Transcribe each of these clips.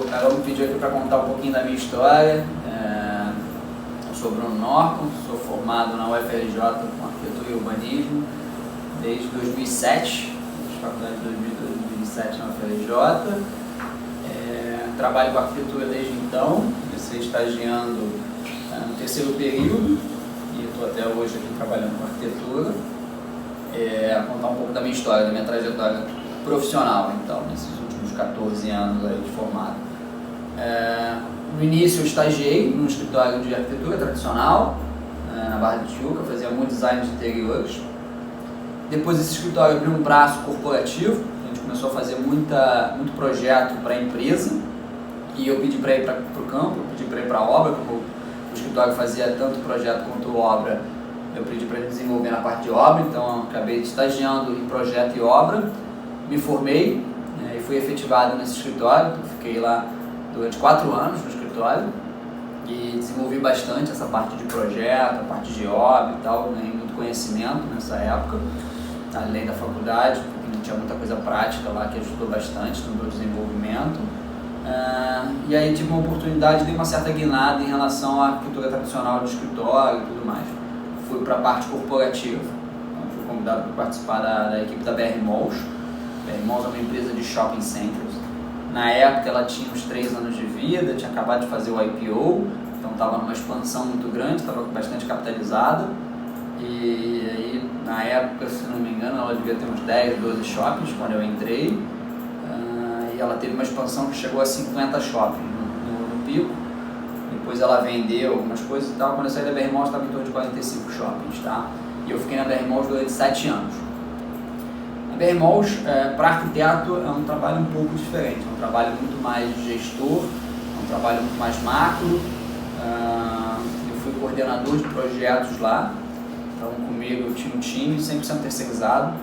Carol me pediu aqui para contar um pouquinho da minha história. Eu sou Bruno Norton, sou formado na UFRJ com Arquitetura e Urbanismo desde 2007, faculdade de 2007 na UFRJ. Trabalho com arquitetura desde então, comecei estagiando no terceiro período e estou até hoje aqui trabalhando com arquitetura. Contar um pouco da minha história, da minha trajetória profissional, então, nesses últimos 14 anos aí de formado. No início eu estagiei num escritório de arquitetura tradicional, na Barra de Tijuca, fazia muito design de interiores. Depois esse escritório abriu um braço corporativo, a gente começou a fazer muito projeto para a empresa, e eu pedi para ir para o campo, eu pedi para ir para a obra, como o escritório fazia tanto projeto quanto obra, eu pedi para ele desenvolver na parte de obra, então eu acabei estagiando em projeto e obra, me formei e fui efetivado nesse escritório, então fiquei lá durante 4 anos no escritório e desenvolvi bastante essa parte de projeto, a parte de obra e tal, ganhei muito conhecimento nessa época, além da faculdade, porque tinha muita coisa prática lá que ajudou bastante no meu desenvolvimento. E aí tive uma oportunidade, dei uma certa guinada em relação à arquitetura tradicional do escritório e tudo mais. Fui para a parte corporativa, então, fui convidado para participar da equipe da BR Malls. BR Malls é uma empresa de shopping centers. Na época ela tinha uns 3 anos de vida, tinha acabado de fazer o IPO, então estava numa expansão muito grande, estava bastante capitalizada. E aí, na época, se não me engano, ela devia ter uns 10, 12 shoppings quando eu entrei. E ela teve uma expansão que chegou a 50 shoppings no pico. Depois ela vendeu algumas coisas e tal. Quando eu saí da BR Malls estava em torno de 45 shoppings, tá? E eu fiquei na BR Malls durante 7 anos. A BR Malls, para arquiteto, é um trabalho um pouco diferente. É um trabalho muito mais de gestor, é um trabalho muito mais macro. Eu fui coordenador de projetos lá. Então comigo eu tinha um time 100% terceirizado.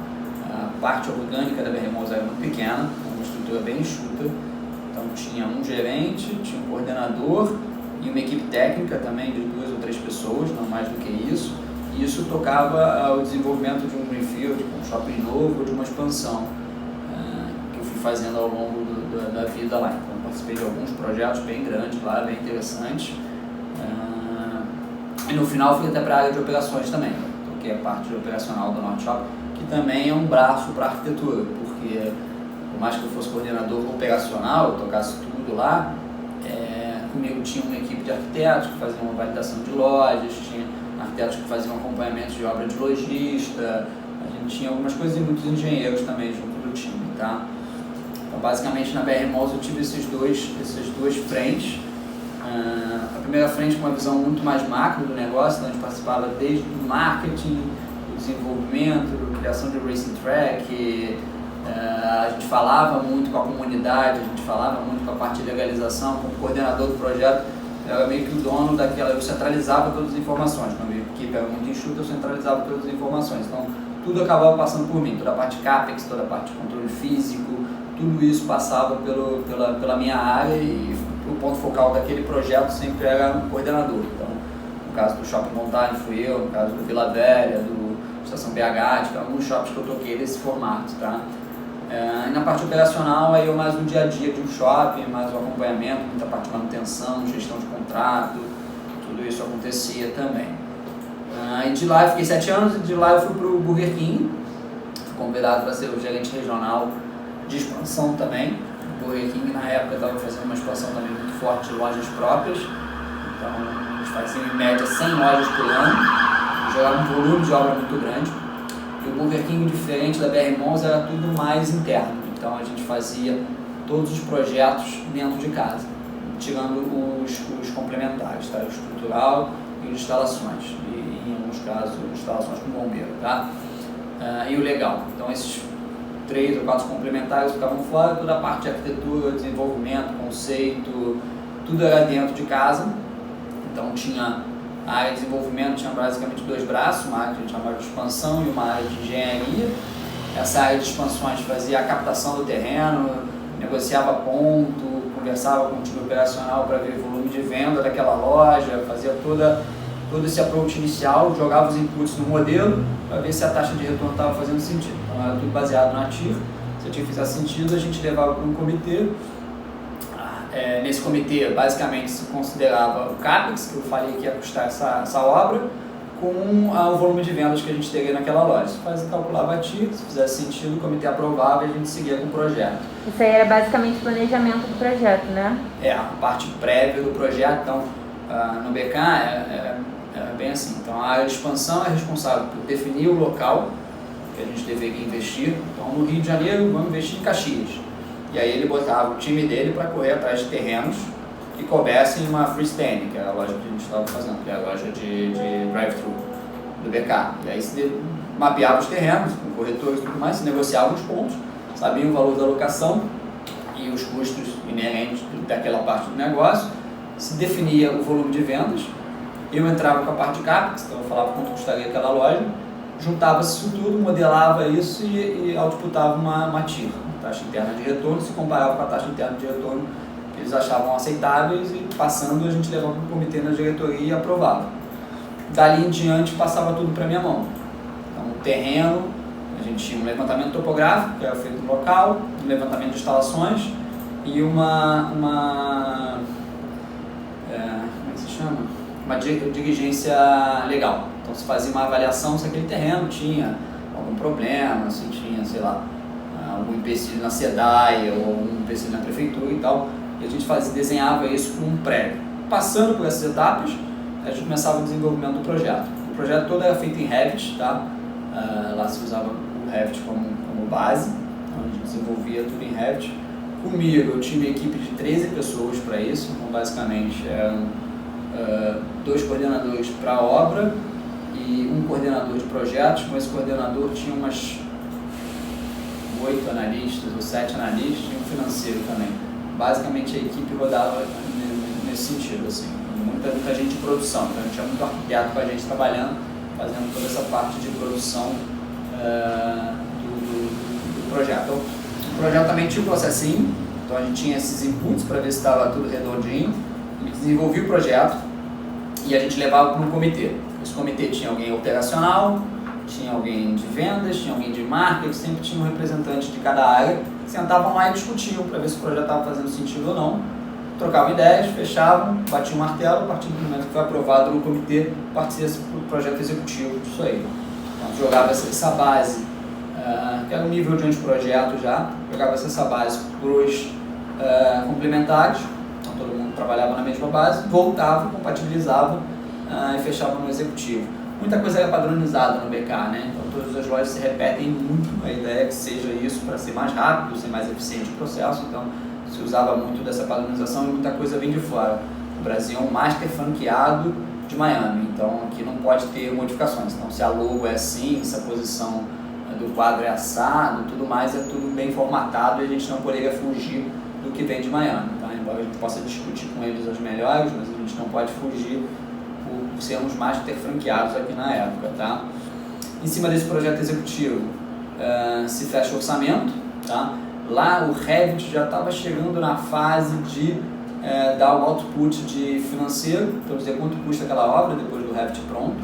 A parte orgânica da BR Malls era muito pequena, uma estrutura bem enxuta. Então tinha um gerente, tinha um coordenador e uma equipe técnica também de 2 ou 3 pessoas, não mais do que isso. E isso tocava o desenvolvimento de um greenfield, de um shopping novo ou de uma expansão que eu fui fazendo ao longo da vida lá. Então participei de alguns projetos bem grandes lá, bem interessantes. E no final fui até para a área de operações também, toquei a parte operacional do Norte Shopping, que também é um braço para a arquitetura, porque por mais que eu fosse coordenador operacional, eu tocasse tudo lá, comigo tinha uma equipe de arquitetos que faziam uma validação de lojas, tinha arquitetos que faziam acompanhamento de obra de lojista, a gente tinha algumas coisas e muitos engenheiros também junto do time, tá? Então basicamente na BR Malls eu tive essas duas frentes. A primeira frente com uma visão muito mais macro do negócio, então a gente participava desde o marketing, do desenvolvimento, da criação de racing track, a gente falava muito com a comunidade, a gente falava muito com a parte de legalização, com o coordenador do projeto, eu era meio que o dono daquela, eu centralizava todas as informações, quando a minha equipe era muito enxuta, eu centralizava todas as informações, então tudo acabava passando por mim, toda a parte CAPEX, toda a parte de controle físico, tudo isso passava pela minha área e o ponto focal daquele projeto sempre era um coordenador. Então, no caso do Shopping Montagem fui eu, no caso do Vila Velha, do Estação BH, tipo, alguns shoppings que eu toquei desse formato, tá? E na parte operacional, aí eu mais no dia a dia de um shopping, mais o acompanhamento, muita parte de manutenção, gestão de contrato, tudo isso acontecia também. E de lá eu fiquei 7 anos, e de lá eu fui para o Burger King, fui convidado para ser o gerente regional de expansão também. O Burger King na época estava fazendo uma expansão também muito forte de lojas próprias, então a gente fazia em média 100 lojas por ano, gerava um volume de obra muito grande. E o Burger King, diferente da BR Malls, era tudo mais interno, então a gente fazia todos os projetos dentro de casa, tirando os complementares, tá? O estrutural e as instalações, e em alguns casos instalações com bombeiro, tá? E o legal, então esses 3 ou 4 complementares ficavam fora, toda a parte de arquitetura, desenvolvimento, conceito, tudo era dentro de casa. Então tinha a área de desenvolvimento, tinha basicamente 2 braços, uma área que a gente chamava de expansão e uma área de engenharia. Essa área de expansões fazia a captação do terreno, negociava ponto, conversava com o time operacional para ver o volume de venda daquela loja, fazia todo esse approach inicial, jogava os inputs no modelo para ver se a taxa de retorno estava fazendo sentido. Então era tudo baseado no ativo. Se o ativo fizesse sentido, a gente levava para um comitê, nesse comitê, basicamente, se considerava o CAPEX, que eu falei que ia custar essa obra, com o volume de vendas que a gente teria naquela loja. Se calculava aqui, se fizesse sentido, o comitê aprovava e a gente seguia com o projeto. Isso aí era basicamente planejamento do projeto, né? A parte prévia do projeto. Então, no BK é bem assim. Então, a área de expansão é responsável por definir o local que a gente deveria investir. Então, no Rio de Janeiro, vamos investir em Caxias. E aí ele botava o time dele para correr atrás de terrenos que coubessem uma freestanding, que é a loja que a gente estava fazendo, que é a loja de drive-thru do BK. E aí se mapeava os terrenos, com corretores e tudo mais, se negociava os pontos, sabia o valor da locação e os custos inerentes daquela parte do negócio, se definia o volume de vendas, eu entrava com a parte de CAPEX, então eu falava quanto custaria aquela loja, juntava-se isso tudo, modelava isso e outputava uma TIR, taxa interna de retorno, se comparava com a taxa interna de retorno que eles achavam aceitáveis e passando a gente levava para o comitê na diretoria e aprovava. Dali em diante passava tudo para minha mão. Então o terreno, a gente tinha um levantamento topográfico, que era feito no local, um levantamento de instalações e uma diligência legal. Então se fazia uma avaliação se aquele terreno tinha algum problema, se tinha, sei lá, algum empecilho na SEDAI ou algum empecilho na prefeitura e tal. E a gente desenhava isso com um prévio. Passando por essas etapas, a gente começava o desenvolvimento do projeto. O projeto todo era feito em Revit, tá? Lá se usava o Revit como base, então a gente desenvolvia tudo em Revit. Comigo eu tive uma equipe de 13 pessoas para isso, então basicamente eram 2 coordenadores para a obra e um coordenador de projetos. Com esse coordenador tinha umas 8 analistas ou 7 analistas e um financeiro também. Basicamente a equipe rodava nesse sentido, assim, muita gente de produção, então a gente tinha muito arquiteto com a gente trabalhando, fazendo toda essa parte de produção do projeto. Então, o projeto também tinha um processinho, então a gente tinha esses inputs para ver se estava tudo redondinho, a gente desenvolvia o projeto e a gente levava para um comitê. Esse comitê tinha alguém operacional, tinha alguém de vendas, tinha alguém de marketing, sempre tinha um representante de cada área, sentavam lá e discutiam para ver se o projeto estava fazendo sentido ou não, trocavam ideias, fechavam, batiam o martelo, a partir do momento que foi aprovado no comitê, partia o projeto executivo disso aí. Então jogava essa base, que era um nível de anteprojeto já, jogava essa base para os complementares, então todo mundo trabalhava na mesma base, voltava, compatibilizava e fechava no executivo. Muita coisa era padronizada no BK, né? Então todas as lojas se repetem muito, a ideia é que seja isso para ser mais rápido, ser mais eficiente o processo, então se usava muito dessa padronização e muita coisa vem de fora. O Brasil é um master franqueado de Miami, então aqui não pode ter modificações, então se a logo é assim, se a posição do quadro é assado, tudo mais é tudo bem formatado e a gente não poderia fugir do que vem de Miami, tá? Embora a gente possa discutir com eles as melhores, mas a gente não pode fugir por sermos master franqueados aqui na época, tá? Em cima desse projeto executivo se fecha o orçamento, tá? Lá o Revit já estava chegando na fase de dar o output de financeiro, então dizer quanto custa aquela obra depois do Revit pronto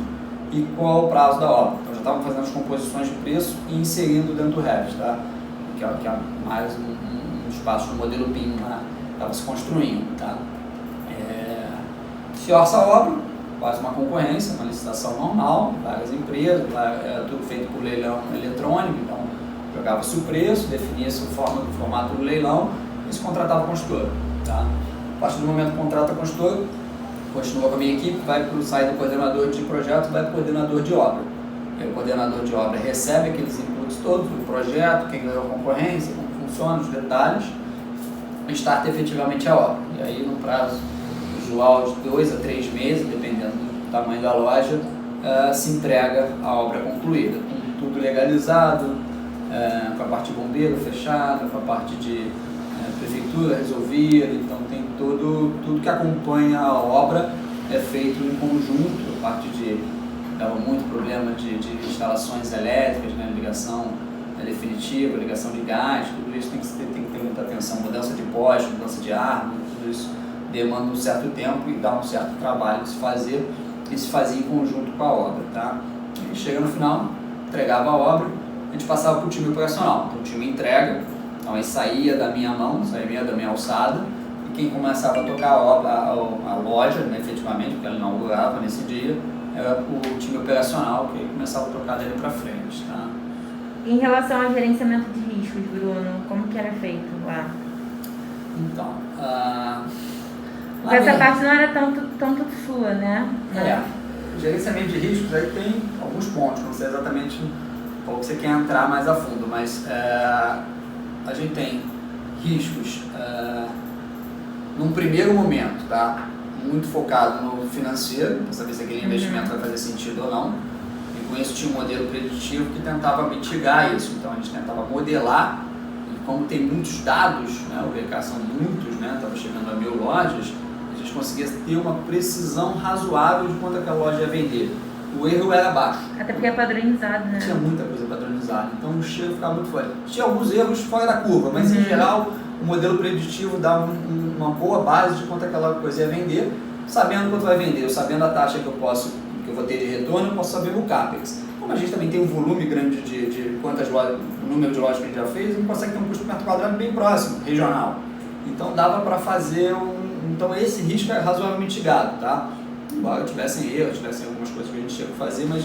e qual o prazo da obra. Então já estavam fazendo as composições de preço e inserindo dentro do Revit, tá? Que é mais um espaço do modelo BIM lá, estava se construindo, tá? Se orça a obra, faz uma concorrência, uma licitação normal, várias empresas, tudo feito por leilão eletrônico, então jogava-se o preço, definia-se o formato do leilão e se contratava o construtor. Tá? A partir do momento que contrata a construtora, continua com a minha equipe, sai do coordenador de projeto, vai para o coordenador de obra. E o coordenador de obra recebe aqueles inputs todos do projeto, quem ganhou a concorrência, como funciona, os detalhes, e starta efetivamente a obra. E aí no prazo usual de 2 a 3 meses, dependendo do tamanho da loja, se entrega a obra concluída, com tudo legalizado, com a parte de bombeiro fechada, com a parte de prefeitura resolvida, então tem tudo que acompanha a obra é feito em conjunto, a parte dava muito problema de instalações elétricas, né, ligação definitiva, ligação de gás, tudo isso tem que ter muita atenção, mudança de poste, mudança de árvore, tudo isso demanda um certo tempo e dá um certo trabalho de se fazer e se fazia em conjunto com a obra, tá? E chega no final, entregava a obra, a gente passava para o time operacional, então o time entrega, então aí saía da minha mão, saía da minha alçada e quem começava a tocar a loja, né, efetivamente, porque ela inaugurava nesse dia, era o time operacional, que começava a tocar dali para frente. Tá? Em relação ao gerenciamento de riscos, Bruno, como que era feito lá? Então, porque essa parte não era tanto sua, né? Gerenciamento de riscos aí tem alguns pontos, não sei exatamente qual que você quer entrar mais a fundo, mas a gente tem riscos num primeiro momento, tá? Muito focado no financeiro, para saber se aquele investimento vai fazer sentido ou não. E com isso tinha um modelo preditivo que tentava mitigar isso. Então a gente tentava modelar, e como tem muitos dados, né, o BK são muitos, né, estava chegando a 1000 lojas, a gente conseguia ter uma precisão razoável de quanto aquela loja ia vender. O erro era baixo. Até porque é padronizado, né? Tinha muita coisa padronizada, então o cheiro ficava muito fora. Tinha alguns erros fora da curva, mas em geral o modelo preditivo dá uma boa base de quanto aquela coisa ia vender, sabendo quanto vai vender, sabendo a taxa que eu vou ter de retorno, eu posso saber o CAPEX. Como a gente também tem um volume grande de quantas lojas, o número de lojas que a gente já fez, a gente consegue ter um custo por metro quadrado bem próximo, regional. Então dava para fazer então esse risco é razoavelmente mitigado, tá? Embora tivessem erros, tivessem algumas coisas que a gente tinha que fazer, mas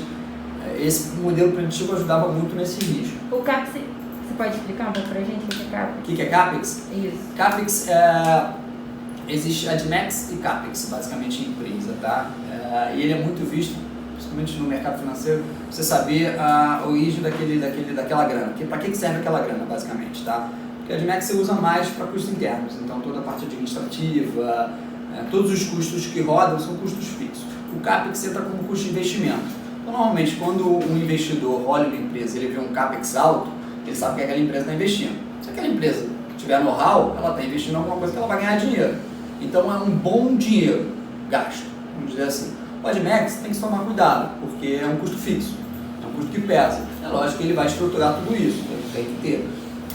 esse modelo preditivo ajudava muito nesse risco. O CAPEX, você pode explicar um pouco pra gente o que é CAPEX? O que é CAPEX? Isso. CAPEX existe AdMax e CAPEX, basicamente em empresa, tá? E ele é muito visto, principalmente no mercado financeiro, você saber a origem daquela grana, para que serve aquela grana, basicamente, tá? Porque a AdMax você usa mais para custos internos, então toda a parte administrativa, todos os custos que rodam são custos fixos. O CAPEX entra como custo de investimento. Então, normalmente, quando um investidor olha uma empresa e ele vê um CAPEX alto, ele sabe que aquela empresa está investindo. Se aquela empresa tiver know-how, ela está investindo em alguma coisa que ela vai ganhar dinheiro. Então, é um bom dinheiro gasto, vamos dizer assim. O AdMax tem que tomar cuidado, porque é um custo fixo, é um custo que pesa. É lógico que ele vai estruturar tudo isso, tem que ter.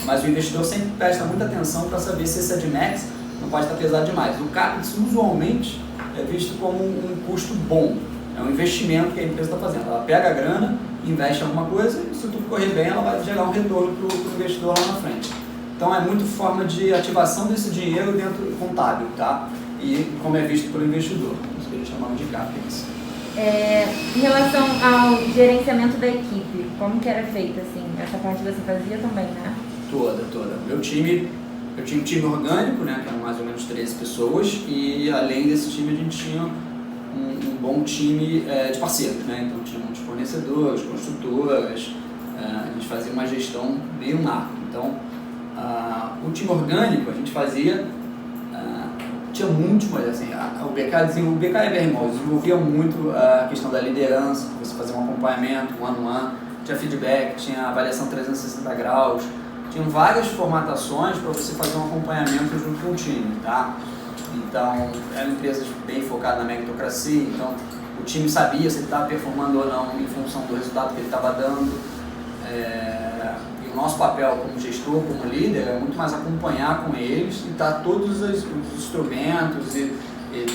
Mas o investidor sempre presta muita atenção para saber se esse AdMax não pode estar pesado demais. O CAPEX usualmente é visto como um custo bom, é um investimento que a empresa está fazendo. Ela pega a grana, investe em alguma coisa e se tudo correr bem ela vai gerar um retorno para o investidor lá na frente. Então é muito forma de ativação desse dinheiro dentro do contábil, tá? E como é visto pelo investidor, isso que eles chamam de CAPEX. Em relação ao gerenciamento da equipe, como que era feito assim? Essa parte você fazia também, né? Toda. Eu tinha um time orgânico, né, que eram mais ou menos 13 pessoas, e além desse time a gente tinha um bom time de parceiros, né, então tinha muitos fornecedores, construtoras, a gente fazia uma gestão meio macro. Então, o time orgânico a gente fazia, tinha muitos, mas assim, o BK e a BR Malls desenvolvia muito a questão da liderança, você fazia um acompanhamento, one-on-one, tinha feedback, tinha avaliação 360 graus, tinham várias formatações para você fazer um acompanhamento junto com o time, tá? Então, eram empresas bem focadas na meritocracia, então o time sabia se ele estava performando ou não em função do resultado que ele estava dando. E o nosso papel como gestor, como líder, é muito mais acompanhar com eles e dar todos os instrumentos e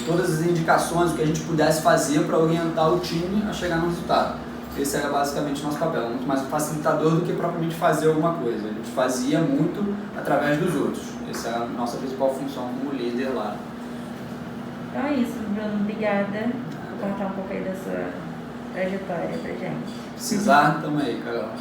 todas as indicações, o que a gente pudesse fazer para orientar o time a chegar no resultado. Esse era basicamente o nosso papel, muito mais um facilitador do que propriamente fazer alguma coisa. A gente fazia muito através dos outros. Essa era a nossa principal função como líder lá. Então é isso, Bruno. Obrigada por contar um pouco aí da sua trajetória pra gente. Precisar, tamo aí, Carol.